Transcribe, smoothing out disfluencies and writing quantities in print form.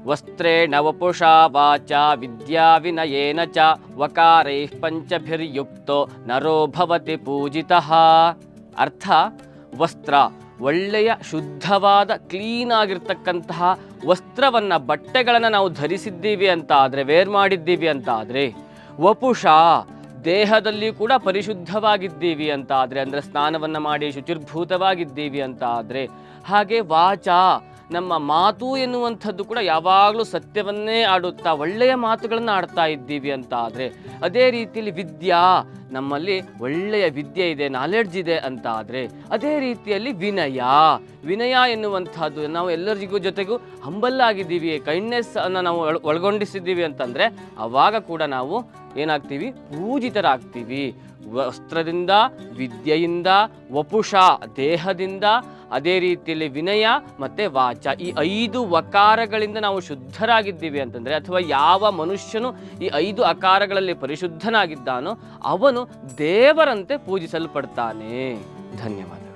ವಸ್ತ್ರೇಣ ವಪುಷಾ ವಾಚಾ ವಿದ್ಯಾ ವಿನಯೇನ ಚ ವಕಾರೈಃ ಪಂಚಭಿರ್ಯುಕ್ತೋ ನರೋ ಭವತಿ ಪೂಜಿತಃ. ಅರ್ಥ, ವಸ್ತ್ರ, ಒಳ್ಳೆಯ ಶುದ್ಧವಾದ ಕ್ಲೀನ್ ಆಗಿರ್ತಕ್ಕಂತಹ ವಸ್ತ್ರವನ್ನು, ಬಟ್ಟೆಗಳನ್ನು ನಾವು ಧರಿಸಿದ್ದೀವಿ ಅಂತ ಆದರೆ, ವೇರ್ ಮಾಡಿದ್ದೀವಿ ಅಂತ ಆದರೆ, ವಪುಷ, ದೇಹದಲ್ಲಿ ಕೂಡ ಪರಿಶುದ್ಧವಾಗಿದ್ದೀವಿ ಅಂತ ಆದರೆ, ಅಂದರೆ ಸ್ನಾನವನ್ನು ಮಾಡಿ ಶುಚಿರ್ಭೂತವಾಗಿದ್ದೀವಿ ಅಂತ ಆದರೆ, ಹಾಗೆ ವಾಚ, ನಮ್ಮ ಮಾತು ಎನ್ನುವಂಥದ್ದು ಕೂಡ ಯಾವಾಗಲೂ ಸತ್ಯವನ್ನೇ ಆಡುತ್ತಾ ಒಳ್ಳೆಯ ಮಾತುಗಳನ್ನು ಆಡ್ತಾ ಇದ್ದೀವಿ ಅಂತ ಆದರೆ, ಅದೇ ರೀತಿಯಲ್ಲಿ ವಿದ್ಯಾ, ನಮ್ಮಲ್ಲಿ ಒಳ್ಳೆಯ ವಿದ್ಯೆ ಇದೆ, ನಾಲೆಡ್ಜ್ ಇದೆ ಅಂತ ಆದರೆ, ಅದೇ ರೀತಿಯಲ್ಲಿ ವಿನಯ, ವಿನಯ ಎನ್ನುವಂಥದ್ದು ನಾವು ಎಲ್ಲರಿಗೂ ಜೊತೆಗೂ ಹಂಬಲ್ಲಾಗಿದ್ದೀವಿ, ಕೈಂಡ್ನೆಸ್ ಅನ್ನು ನಾವು ಒಳಗೊಂಡಿಸಿದ್ದೀವಿ ಅಂತಂದರೆ ಆವಾಗ ಕೂಡ ನಾವು ಏನಾಗ್ತೀವಿ, ಪೂಜಿತರಾಗ್ತೀವಿ. ವಸ್ತ್ರದಿಂದ, ವಿದ್ಯೆಯಿಂದ, ವಪುಷ ದೇಹದಿಂದ, ಅದೇ ರೀತಿಯಲ್ಲಿ ವಿನಯ ಮತ್ತು ವಾಚ, ಈ 5 ವಕಾರಗಳಿಂದ ನಾವು ಶುದ್ಧರಾಗಿದ್ದೀವಿ ಅಂತಂದರೆ, ಅಥವಾ ಯಾವ ಮನುಷ್ಯನು ಈ 5 ಅಕಾರಗಳಲ್ಲಿ ಪರಿಶುದ್ಧನಾಗಿದ್ದಾನೋ ಅವನು ದೇವರಂತೆ ಪೂಜಿಸಲ್ಪಡ್ತಾನೆ. ಧನ್ಯವಾದ.